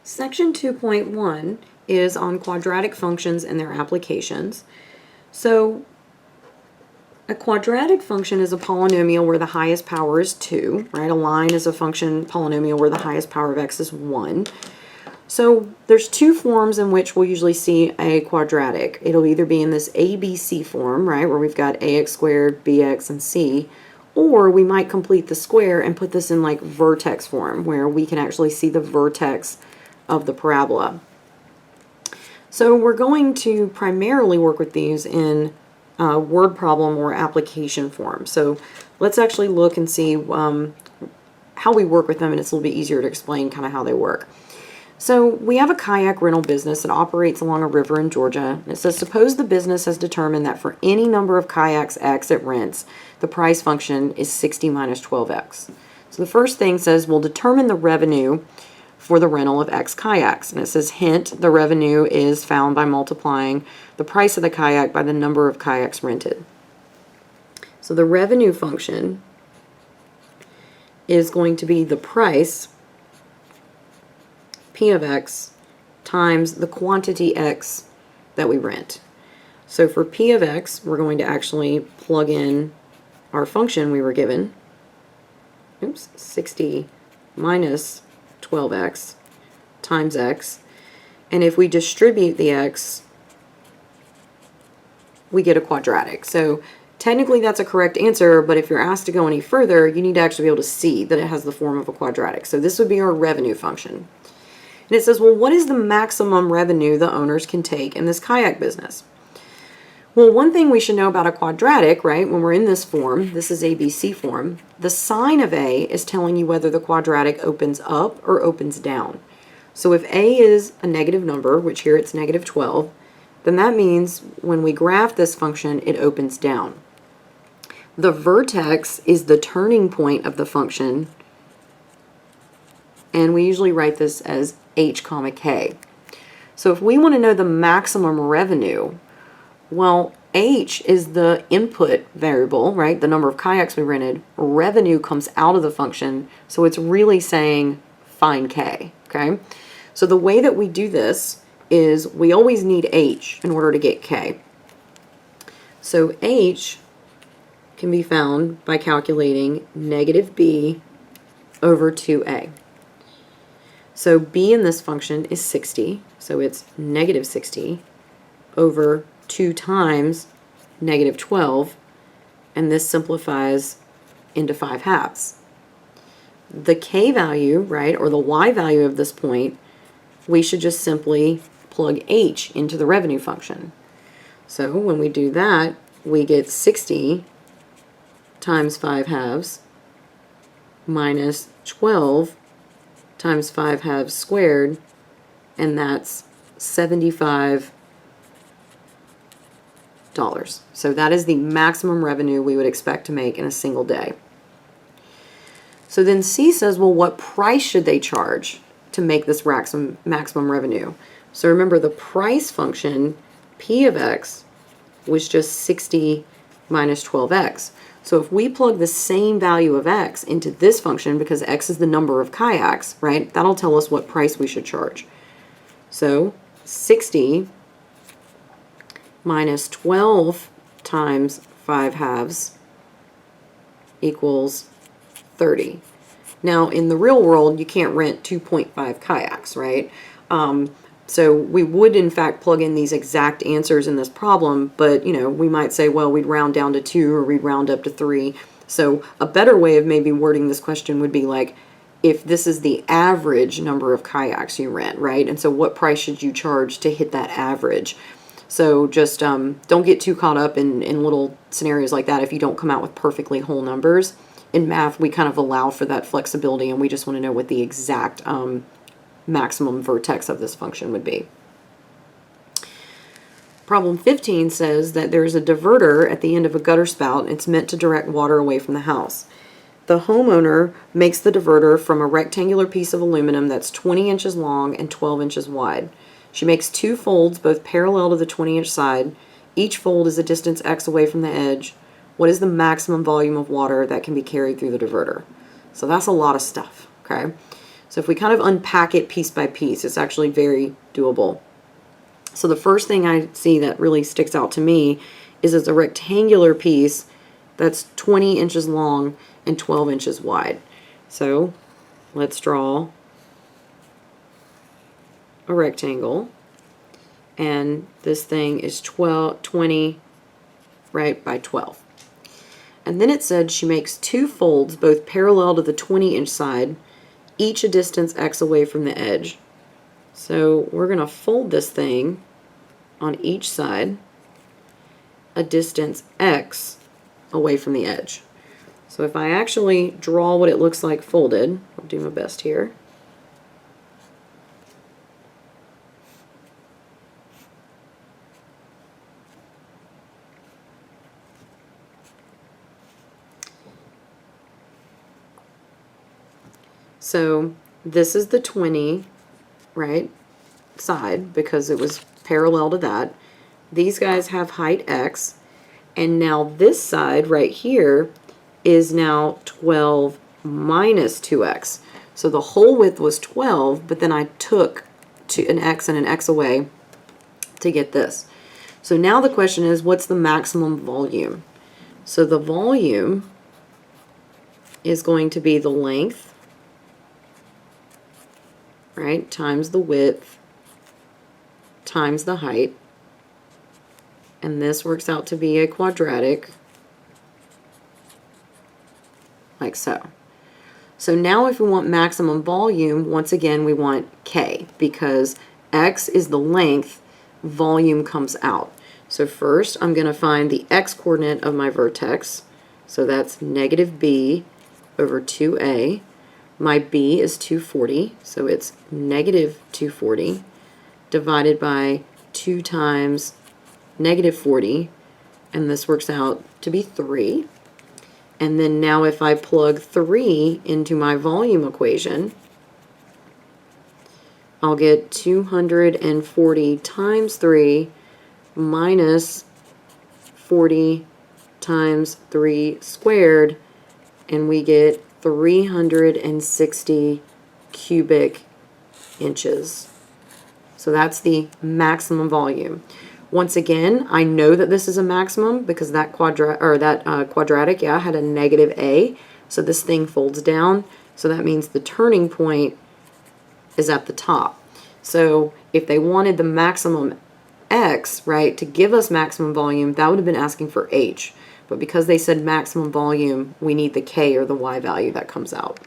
Section 2.1 is on quadratic functions and their applications. So a quadratic function is a polynomial where the highest power is 2, right? A line is a function polynomial where the highest power of x is 1. So there's two forms in which we'll usually see a quadratic. It'll either be in this ABC form, right, where we've got ax squared, bx, and c, or we might complete the square and put this in like vertex form, where we can actually see the vertex of the parabola. So we're going to primarily work with these in word problem or application form. So let's actually look and see how we work with them, and it's a little bit easier to explain kind of how they work. So we have a kayak rental business that operates along a river in Georgia. It says, suppose the business has determined that for any number of kayaks x it rents, the price function is 60 minus 12x. So the first thing says we'll determine the revenue for the rental of x kayaks. And it says, hint, the revenue is found by multiplying the price of the kayak by the number of kayaks rented. So the revenue function is going to be the price, P of x, times the quantity x that we rent. So for P of x, we're going to actually plug in our function we were given. 60 minus 12x times x. And if we distribute the x, we get a quadratic. So technically that's a correct answer, but if you're asked to go any further, you need to actually be able to see that it has the form of a quadratic. So this would be our revenue function. And it says, well, what is the maximum revenue the owners can take in this kayak business? Well, one thing we should know about a quadratic, right, when we're in this form, this is ABC form, the sign of A is telling you whether the quadratic opens up or opens down. So if A is a negative number, which here it's negative 12, then that means when we graph this function, it opens down. The vertex is the turning point of the function, and we usually write this as h comma k. So if we want to know the maximum revenue, well, h is the input variable, right? The number of kayaks we rented. Revenue comes out of the function, so it's really saying find k, okay? So the way that we do this is we always need h in order to get k. So h can be found by calculating negative b over 2a. So b in this function is 60, so it's negative 60 over 2 times negative 12, and this simplifies into 5 halves. The k value, right, or the y value of this point, we should just simply plug h into the revenue function. So when we do that, we get 60 times 5 halves minus 12 times 5 halves squared, and that's $75. So that is the maximum revenue we would expect to make in a single day. So then C says, well, what price should they charge to make this maximum revenue? So remember, the price function, P of x, was just 60 minus 12x. So if we plug the same value of x into this function, because x is the number of kayaks, right, that'll tell us what price we should charge. So 60 minus 12 times 5 halves equals 30. Now, in the real world, you can't rent 2.5 kayaks, right? So we would, in fact, plug in these exact answers in this problem, but, you know, we might say, well, we'd round down to 2 or we'd round up to 3. So a better way of maybe wording this question would be like, if this is the average number of kayaks you rent, right? And so what price should you charge to hit that average? So just don't get too caught up in little scenarios like that if you don't come out with perfectly whole numbers. In math, we kind of allow for that flexibility, and we just want to know what the exact maximum vertex of this function would be. Problem 15 says that there's a diverter at the end of a gutter spout. It's meant to direct water away from the house. The homeowner makes the diverter from a rectangular piece of aluminum that's 20 inches long and 12 inches wide. She makes 2 folds, both parallel to the 20-inch side. Each fold is a distance x away from the edge. What is the maximum volume of water that can be carried through the diverter? So that's a lot of stuff, okay? So if we kind of unpack it piece by piece, it's actually very doable. So the first thing I see that really sticks out to me is it's a rectangular piece that's 20 inches long and 12 inches wide. So let's draw a rectangle, and this thing is 20 right by 12. And then it said she makes 2 folds both parallel to the 20-inch side, each a distance x away from the edge. So we're going to fold this thing on each side a distance x away from the edge. So if I actually draw what it looks like folded, I'll do my best here. So this is the 20, right, side, because it was parallel to that. These guys have height x, and now this side right here is now 12 minus 2x. So the whole width was 12, but then I took an x and an x away to get this. So now the question is, what's the maximum volume? So the volume is going to be the length, right, times the width times the height, and this works out to be a quadratic, like so. So now if we want maximum volume, once again we want K, because x is the length, volume comes out. So first I'm going to find the x coordinate of my vertex, so that's negative b over 2a. My b is 240, so it's negative 240 divided by 2 times negative 40, and this works out to be 3. And then now if I plug 3 into my volume equation, I'll get 240 times 3 minus 40 times 3 squared, and we get 360 cubic inches. So that's the maximum volume. Once again, I know that this is a maximum because that quadratic, yeah, had a negative a, so this thing folds down. So that means the turning point is at the top. So if they wanted the maximum x, right, to give us maximum volume, that would have been asking for h. But because they said maximum volume, we need the k or the y value that comes out.